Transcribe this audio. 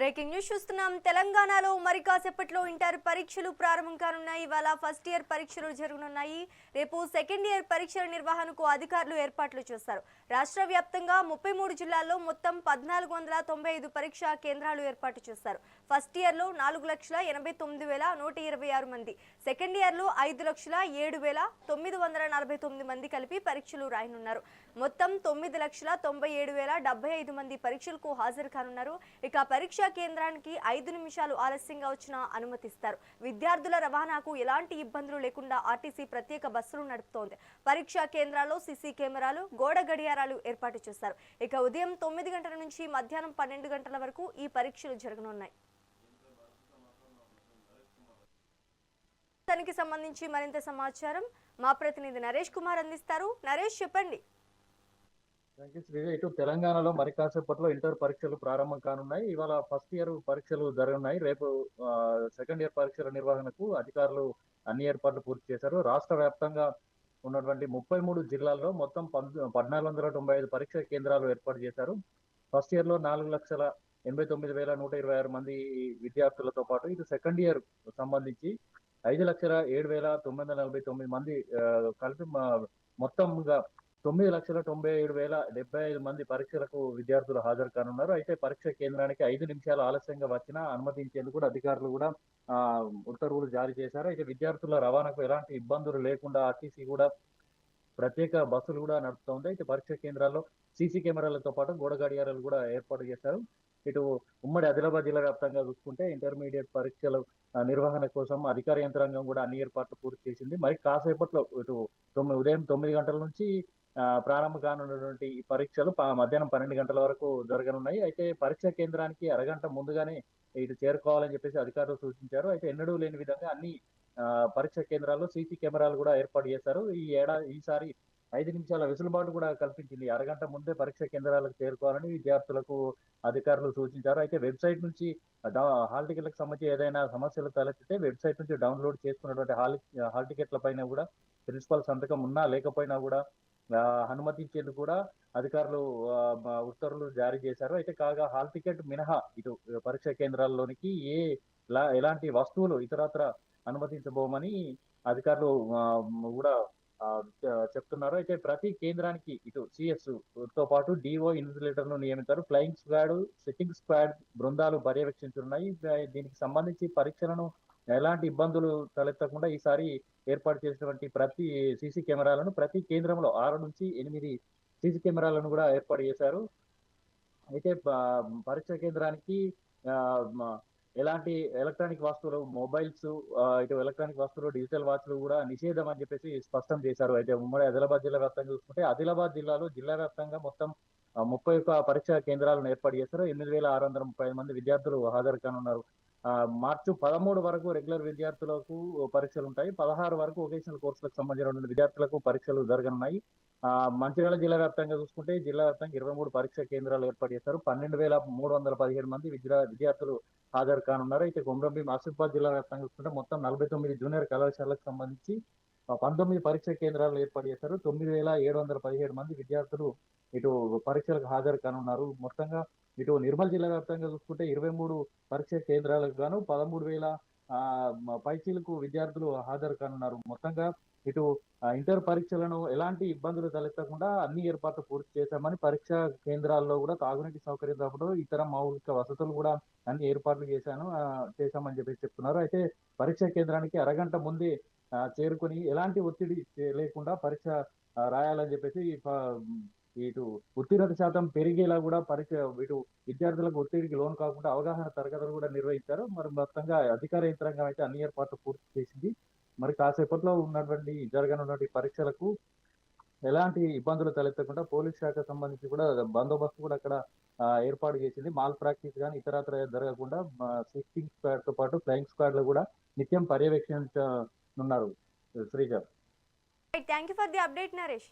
Breaking news చూస్తున్నాం. తెలంగాణలో మరి కాసేపట్లో ఇంటర్ పరీక్షలు ప్రారంభం కానున్నాయి. ఇవాళ ఫస్ట్ ఇయర్ పరీక్షలు జరగనున్నాయి. రేపు సెకండ్ ఇయర్ పరీక్షల నిర్వహణకు అధికారులు ఏర్పాట్లు చేశారు. రాష్ట్ర వ్యాప్తంగా 33 జిల్లాల్లో మొత్తం 1495 పరీక్షా కేంద్రాలు ఏర్పాటు చేశారు. ఫస్ట్ ఇయర్లో 4,89,126 మంది, సెకండ్ ఇయర్లో 5,07,949 మంది కలిపి పరీక్షలు రాయనున్నారు. మొత్తం 9,97,075 మంది పరీక్షలకు హాజరు కానున్నారు. ఇక పరీక్ష కేంద్రానికి 5 నిమిషాలు ఆలస్యంగా వచ్చినా అనుమతిస్తారు. విద్యార్థుల రవాణాకు ఎలాంటి ఇబ్బందులు లేకుండా ఆర్టీసీ ప్రత్యేక బస్సులు నడుపుతోంది. పరీక్షా కేంద్రాల్లో సీసీ కెమెరాలు, గోడ గడియారాలు ఏర్పాటు చేశారు. ఇక ఉదయం 9 గంటల నుంచి మధ్యాహ్నం 12 గంటల వరకు ఈ పరీక్షలు జరగనున్నాయి. దానికి సంబంధించి మరింత సమాచారం మా ప్రతినిధి నరేష్ కుమార్ అందిస్తారు. నరేష్, చెప్పండి. ఇటు తెలంగాణలో మరి కాసేపట్లో ఇంటర్ పరీక్షలు ప్రారంభం కానున్నాయి. ఇవాళ ఫస్ట్ ఇయర్ పరీక్షలు జరగనున్నాయి. రేపు సెకండ్ ఇయర్ పరీక్షల నిర్వహణకు అధికారులు అన్ని ఏర్పాట్లు పూర్తి చేశారు. రాష్ట్ర వ్యాప్తంగా ఉన్నటువంటి 33 జిల్లాల్లో మొత్తం 1495 పరీక్షా కేంద్రాలు ఏర్పాటు చేశారు. ఫస్ట్ ఇయర్ లో 4,89,126 మంది విద్యార్థులతో పాటు ఇటు సెకండ్ ఇయర్ సంబంధించి 5,07,949 మంది కలిపి మొత్తంగా 9,97,075 మంది పరీక్షలకు విద్యార్థులు హాజరు కానున్నారు. అయితే పరీక్ష కేంద్రానికి 5 నిమిషాలు ఆలస్యంగా వచ్చినా అనుమతించేందుకు కూడా అధికారులు కూడా ఉత్తర్వులు జారీ చేశారు. అయితే విద్యార్థుల రవాణాకు ఎలాంటి ఇబ్బందులు లేకుండా ఆర్టీసీ కూడా ప్రత్యేక బస్సులు కూడా నడుపుతోంది. అయితే పరీక్ష కేంద్రాల్లో సీసీ కెమెరాలతో పాటు గోడ గడియారాలు కూడా ఏర్పాటు చేశారు. ఇటు ఉమ్మడి ఆదిలాబాద్ జిల్లా వ్యాప్తంగా చూసుకుంటే ఇంటర్మీడియట్ పరీక్షల నిర్వహణ కోసం అధికార యంత్రాంగం కూడా అన్ని ఏర్పాట్లు పూర్తి చేసింది. మరి కాసేపట్లో ఇటు ఉదయం 9 గంటల నుంచి ప్రారంభం కానున్నటువంటి ఈ పరీక్షలు మధ్యాహ్నం 12 గంటల వరకు జరగనున్నాయి. అయితే పరీక్షా కేంద్రానికి అరగంట ముందుగానే ఇటు చేరుకోవాలని చెప్పేసి అధికారులు సూచించారు. అయితే ఎన్నడూ లేని విధంగా అన్ని పరీక్షా కేంద్రాల్లో సీసీ కెమెరాలు కూడా ఏర్పాటు చేశారు. ఈసారి 5 నిమిషాల వెసులుబాటు కూడా కల్పించింది. అరగంట ముందే పరీక్షా కేంద్రాలకు చేరుకోవాలని విద్యార్థులకు అధికారులు సూచించారు. అయితే వెబ్సైట్ నుంచి హాల్ టికెట్లకు సంబంధించి ఏదైనా సమస్యలు తలెత్తితే వెబ్సైట్ నుంచి డౌన్లోడ్ చేసుకున్నటువంటి హాల్ టికెట్ల పైన కూడా ప్రిన్సిపల్ సంతకం ఉన్నా లేకపోయినా కూడా అనుమతించేందుకు కూడా అధికారులు ఉత్తర్వులు జారీ చేశారు. అయితే కాగా హాల్ టికెట్ మినహా ఇటు పరీక్షా కేంద్రాల్లోనికి ఎలాంటి వస్తువులు ఇతరత్ర అనుమతించబోమని అధికారులు కూడా చెప్తున్నారు. అయితే ప్రతి కేంద్రానికి ఇటు సిఎస్ తో పాటు డిఓ ఇన్విజిలేటర్ను నియమితారు. ఫ్లయింగ్ స్క్వాడ్, సెట్టింగ్ స్క్వాడ్ బృందాలు పర్యవేక్షించనున్నాయి. దీనికి సంబంధించి పరీక్షలను ఎలాంటి ఇబ్బందులు తలెత్తకుండా ఈసారి ఏర్పాటు చేసినటువంటి ప్రతి సీసీ కెమెరాలను ప్రతి కేంద్రంలో 6 నుంచి 8 సీసీ కెమెరాలను కూడా ఏర్పాటు చేశారు. అయితే పరీక్ష కేంద్రానికి ఎలాంటి ఎలక్ట్రానిక్ వస్తువులు, మొబైల్స్, ఇటు ఎలక్ట్రానిక్ వస్తువులు, డిజిటల్ వాచ్లు కూడా నిషేధం అని చెప్పేసి స్పష్టం చేశారు. అయితే ఉమ్మడి ఆదిలాబాద్ జిల్లా వ్యాప్తంగా చూసుకుంటే ఆదిలాబాద్ జిల్లాలో జిల్లా వ్యాప్తంగా మొత్తం 31 పరీక్షా కేంద్రాలను ఏర్పాటు చేశారు. 8,635 మంది విద్యార్థులు హాజరు కానున్నారు. మార్చి 13 వరకు రెగ్యులర్ విద్యార్థులకు పరీక్షలు ఉంటాయి. 16 వరకు వొకేషనల్ కోర్సులకు సంబంధించిన విద్యార్థులకు పరీక్షలు జరగనున్నాయి. మంచిర్యాల జిల్లా వ్యాప్తంగా చూసుకుంటే జిల్లా వ్యాప్తంగా 23 పరీక్షా కేంద్రాలు ఏర్పాటు చేశారు. 12,317 మంది విద్యార్థులు హాజరు కానున్నారు. అయితే కొమరంభీం ఆసిఫాబాద్ జిల్లా వ్యాప్తంగా చూసుకుంటే మొత్తం 49 జూనియర్ కళాశాలకు సంబంధించి 19 పరీక్షా కేంద్రాలు ఏర్పాటు చేశారు. 9,717 మంది విద్యార్థులు ఇటు పరీక్షలకు హాజరు కానున్నారు. మొత్తంగా ఇటు నిర్మల్ జిల్లా వ్యాప్తంగా చూసుకుంటే 23 పరీక్షా కేంద్రాలకు గాను 13,000 పైచీలకు విద్యార్థులు హాజరు కానున్నారు. మొత్తంగా ఇటు ఇంటర్ పరీక్షలను ఎలాంటి ఇబ్బందులు తలెత్తకుండా అన్ని ఏర్పాట్లు పూర్తి చేశామని పరీక్షా కేంద్రాల్లో కూడా తాగునీటి సౌకర్యంతో పాటు ఇతర మౌలిక వసతులు కూడా అన్ని ఏర్పాట్లు చేశామని చెప్పేసి చెప్తున్నారు. అయితే పరీక్షా కేంద్రానికి అరగంట ముందే చేరుకొని ఎలాంటి ఒత్తిడి లేకుండా పరీక్ష రాయాలని చెప్పేసి ఇటు ఉత్తీర్ణత శాతం పెరిగేలా కూడా ఇటు విద్యార్థులకు ఒత్తిడికి లోను కాకుండా అవగాహన తరగతులు కూడా నిర్వహించారు. మరి మొత్తంగా అధికార యంత్రాంగం అయితే అన్ని ఏర్పాట్లు పూర్తి చేసింది. మరి కాసేపట్లో జరగనున్నటువంటి పరీక్షలకు ఎలాంటి ఇబ్బందులు తలెత్తకుండా పోలీస్ శాఖ సంబంధించి కూడా బందోబస్తు కూడా అక్కడ ఏర్పాటు చేసింది. మాల్ ప్రాక్టీస్ కానీ ఇతరత్ర జరగకుండా సిట్టింగ్ స్క్వాడ్ తో పాటు ఫ్లయింగ్ స్క్వాడ్ లో కూడా నిత్యం పర్యవేక్షించనున్నారు. Sreeja, thank you for the update Naresh.